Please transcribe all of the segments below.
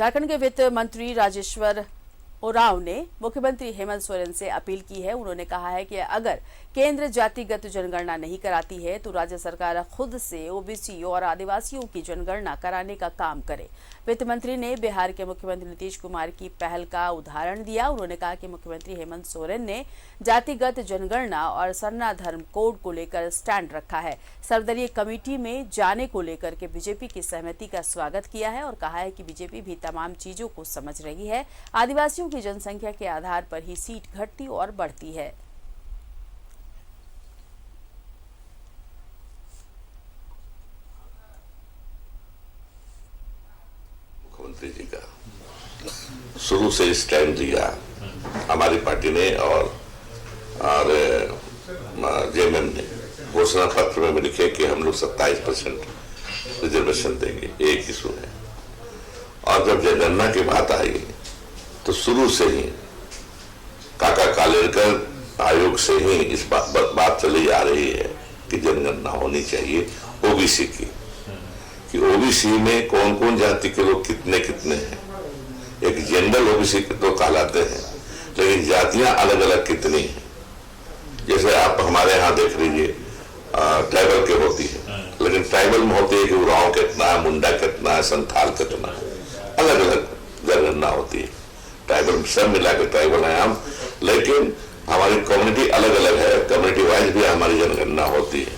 झारखंड के वित्त मंत्री राजेश्वर उरांव ने मुख्यमंत्री हेमंत सोरेन से अपील की है। उन्होंने कहा है कि अगर केंद्र जातिगत जनगणना नहीं कराती है तो राज्य सरकार खुद से ओबीसी और आदिवासियों की जनगणना कराने का काम करे। वित्त मंत्री ने बिहार के मुख्यमंत्री नीतीश कुमार की पहल का उदाहरण दिया। उन्होंने कहा कि मुख्यमंत्री हेमंत सोरेन ने जातिगत जनगणना और सरना धर्म कोड को लेकर स्टैंड रखा है। सर्वदलीय कमेटी में जाने को लेकर के बीजेपी की सहमति का स्वागत किया है और कहा है कि बीजेपी भी तमाम चीजों को समझ रही है। आदिवासियों की जनसंख्या के आधार पर ही सीट घटती और बढ़ती है। मुख्यमंत्री जी का शुरू से स्टैंड लिया हमारी पार्टी ने और जेएमएम ने घोषणा पत्र में भी लिखे कि हम लोग 27% रिजर्वेशन देंगे, एक इशू है। और जब जनगणना की बात आई तो शुरू से ही काका कालेलकर आयोग से ही इस बात चली आ रही है कि जनगणना होनी चाहिए ओबीसी की, कि ओबीसी में कौन कौन जाति के लोग कितने कितने हैं। एक जनरल ओबीसी तो कहलाते हैं, लेकिन जातियां अलग अलग कितनी हैं। जैसे आप हमारे यहाँ देख लीजिए ट्राइबल के होती है, लेकिन ट्राइबल में होती है कि उरांव कितना है, मुंडा कितना है, संथाल कितना है, अलग अलग जनगणना होती है। ट्राइबल सब मिला के ट्राइबल है हम, लेकिन हमारी कम्युनिटी अलग अलग है। कम्युनिटी वाइज भी हमारी जनगणना होती है।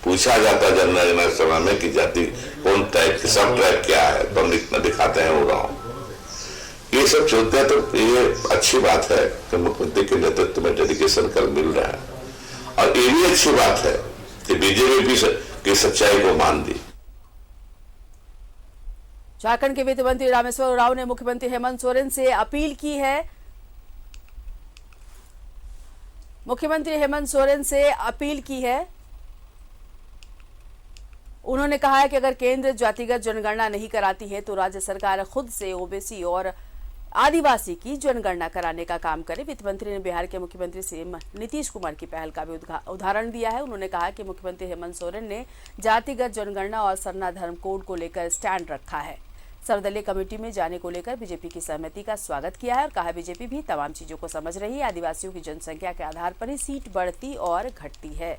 पूछा जाता है जनगणना समय में कि जाति कौन टाइप की, सब ट्राइब क्या है, तो हम दिखाते हैं उरांव। ये सब चलते हैं तो ये अच्छी बात है कि मुख्यमंत्री के नेतृत्व में डेडिकेशन कल मिल रहा है। और ये भी अच्छी बात है कि बीजेपी भी की सच्चाई को मान दी। झारखंड के वित्त मंत्री रामेश्वर उरांव ने मुख्यमंत्री हेमंत सोरेन से अपील की है। मुख्यमंत्री हेमंत सोरेन से अपील की है। उन्होंने कहा है कि अगर केंद्र जातिगत जनगणना नहीं कराती है तो राज्य सरकार खुद से ओबीसी और आदिवासी की जनगणना कराने का काम करे। वित्त मंत्री ने बिहार के मुख्यमंत्री से नीतीश कुमार की पहल का भी उदाहरण दिया है। उन्होंने कहा कि मुख्यमंत्री हेमंत सोरेन ने जातिगत जनगणना और सरना धर्म कोड को लेकर स्टैंड रखा है। सर्वदलीय कमेटी में जाने को लेकर बीजेपी की सहमति का स्वागत किया है और कहा बीजेपी भी तमाम चीजों को समझ रही है। आदिवासियों की जनसंख्या के आधार पर ही सीट बढ़ती और घटती है।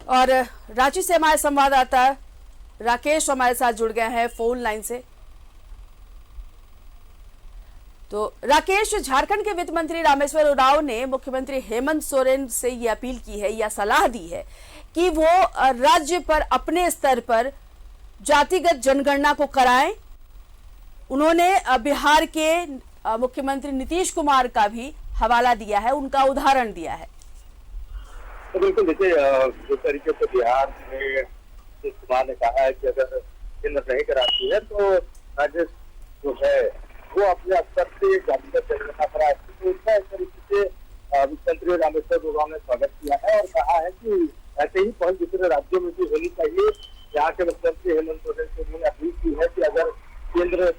और रांची से हमारे संवाददाता राकेश हमारे साथ जुड़ गए हैं फोन लाइन से। तो राकेश, झारखंड के वित्त मंत्री रामेश्वर उरांव ने मुख्यमंत्री हेमंत सोरेन से ये अपील की है या सलाह दी है कि वो राज्य पर अपने स्तर पर जातिगत जनगणना को कराएं। उन्होंने बिहार के मुख्यमंत्री नीतीश कुमार का भी हवाला दिया है, उनका उदाहरण दिया है। तो बिल्कुल देखिए, जिस तरीके से बिहार में नीतीश कुमार ने कहा है कि अगर केंद्र नहीं कराती है तो राज्य जो है वो अपने स्तर से जातिगत जनगणना कराए। तो इसका एक तरीके से वित्त मंत्री रामेश्वर उरांव ने स्वागत किया है और कहा है कि ऐसे ही पहल दूसरे राज्यों में भी होनी चाहिए। यहाँ के मुख्यमंत्री हेमंत सोरेन से उन्होंने अपील की है कि अगर केंद्र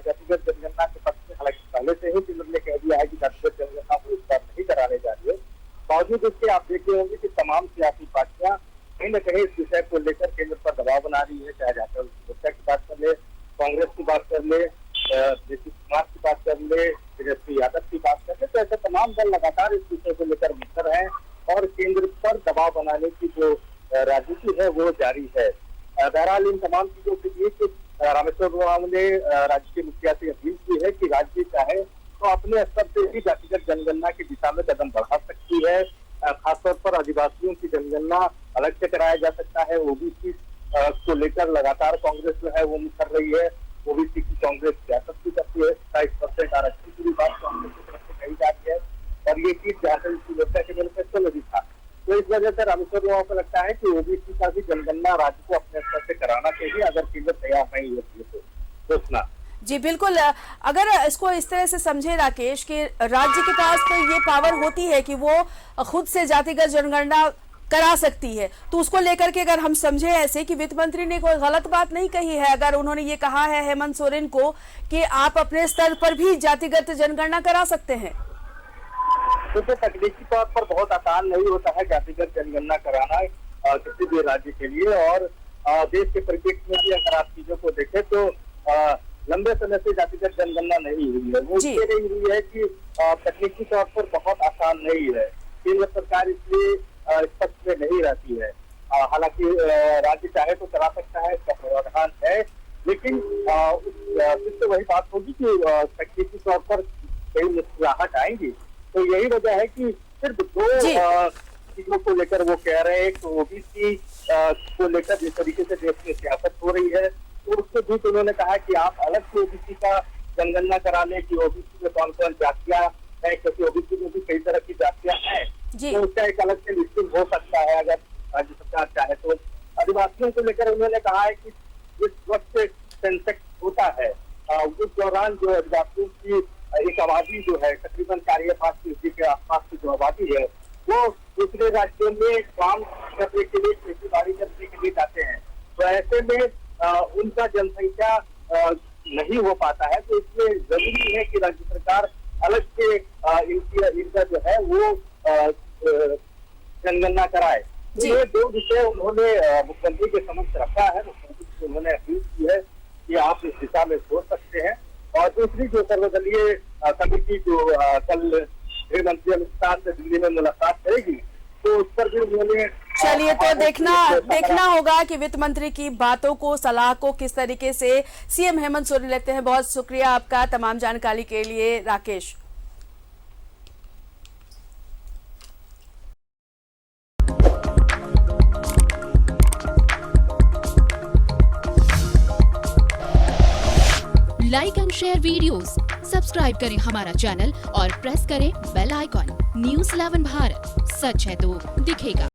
जातिगत जनगणना के पक्ष में, हालांकि पहले से ही केंद्र ने कह दिया है कि जातिगत जनगणना को इस बार नहीं कराने जा रही है, बावजूद इसके आप देखे होंगे कि तमाम सियासी पार्टियां कहीं न कहीं इस विषय को लेकर केंद्र पर दबाव बना रही है। चाहे झारखंड मोर्चा की बात कर ले, कांग्रेस की बात कर ले, नीतीश कुमार की बात कर ले, तेजस्वी यादव की बात कर ले, तो ऐसे तमाम दल लगातार इस विषय को लेकर मुखर हैं और केंद्र पर दबाव बनाने की जो राजनीति है वो जारी है। बहरहाल इन तमाम चीजों के बीच रामेश्वर उरांव ने राज्य के मुखिया से अपील की है कि राज्य चाहे तो अपने स्तर से ही जातिगत जनगणना की दिशा में कदम बढ़ा सकती है। खासतौर पर आदिवासियों की जनगणना अलग से कराया जा सकता है। ओबीसी को लेकर लगातार कांग्रेस जो है वो मुकर रही है। ओबीसी की कांग्रेस सियासत भी करती है। 27% आरक्षण की भी बात कांग्रेस की तरफ से कही जाती है और ये चीज झारखंड की मोर्चा के मैनिफेस्टो में भी था। तो इस वजह से रामेश्वर उरांव को लगता है कि ओबीसी का भी जनगणना राज्य को अपने स्तर से कराना चाहिए अगर केंद्र तैयार नहीं होती है तो। सोचना जी बिल्कुल, अगर इसको इस तरह से समझे राकेश कि राज्य के पास तो ये पावर होती है कि वो खुद से जातिगत जनगणना करा सकती है। तो उसको लेकर के अगर हम समझे ऐसे कि वित्त मंत्री ने कोई गलत बात नहीं कही है, अगर उन्होंने ये कहा है हेमंत सोरेन को कि आप अपने स्तर पर भी जातिगत जनगणना करा सकते हैं, तो तकनीकी तौर पर बहुत आसान नहीं होता है जातिगत जनगणना कराना किसी भी राज्य के लिए। और देश के परिप्रेक्ष्य में भी अगर आप चीजों को देखें तो लंबे समय से जातिगत जनगणना नहीं हुई है। वो इसलिए नहीं हुई है कि तकनीकी तौर पर बहुत आसान नहीं है। केंद्र सरकार इसलिए स्पष्ट में नहीं रहती है। हालांकि राज्य चाहे तो करा सकता है, इसका प्रावधान है, लेकिन इससे वही बात होगी कि तकनीकी तौर पर कई मुश्किलात आएंगी। तो यही वजह है कि सिर्फ दो चीजों को लेकर वो कह रहे हैं कि ओबीसी को लेकर जिस तरीके से देश में सियासत हो रही है, तो उसके बीच उन्होंने कहा कि आप अलग से ओबीसी का जनगणना करा लें कि ओबीसी में कौन कौन जातियां हैं, क्योंकि ओबीसी में भी कई तरह की जातियां हैं, तो उसका एक अलग से लिस्टिंग हो सकता है अगर राज्य सरकार चाहे तो। आदिवासियों को लेकर उन्होंने कहा है कि जिस वक्त सेंसेक्स होता है उस दौरान जो आदिवासियों की एक आबादी जो है तकरीबन 4-5% के आसपास की जो आबादी है वो दूसरे राज्यों में काम करने के लिए, खेती बाड़ी करने के लिए जाते हैं। तो ऐसे में उनका जनसंख्या नहीं हो पाता है, तो इसलिए जरूरी है कि राज्य सरकार अलग से इनका जो है वो जनगणना कराए। तो ये दो विषय उन्होंने मुख्यमंत्री के समक्ष रखा है। मुख्यमंत्री से उन्होंने अपील की है कि आप इस दिशा में सोच सकते हैं। और दूसरी जो सर्वदलीय कमेटी जो कल गृह मंत्री अमित शाह से दिल्ली में मुलाकात करेगी, तो उस पर भी उन्होंने चलिए तो देखना होगा कि वित्त मंत्री की बातों को, सलाह को किस तरीके से सीएम हेमंत सोरेन लेते हैं। बहुत शुक्रिया आपका तमाम जानकारी के लिए Rakesh. Like and share videos, subscribe करें हमारा चैनल और प्रेस करें बेल आइकॉन। News 11 भारत, सच है तो दिखेगा।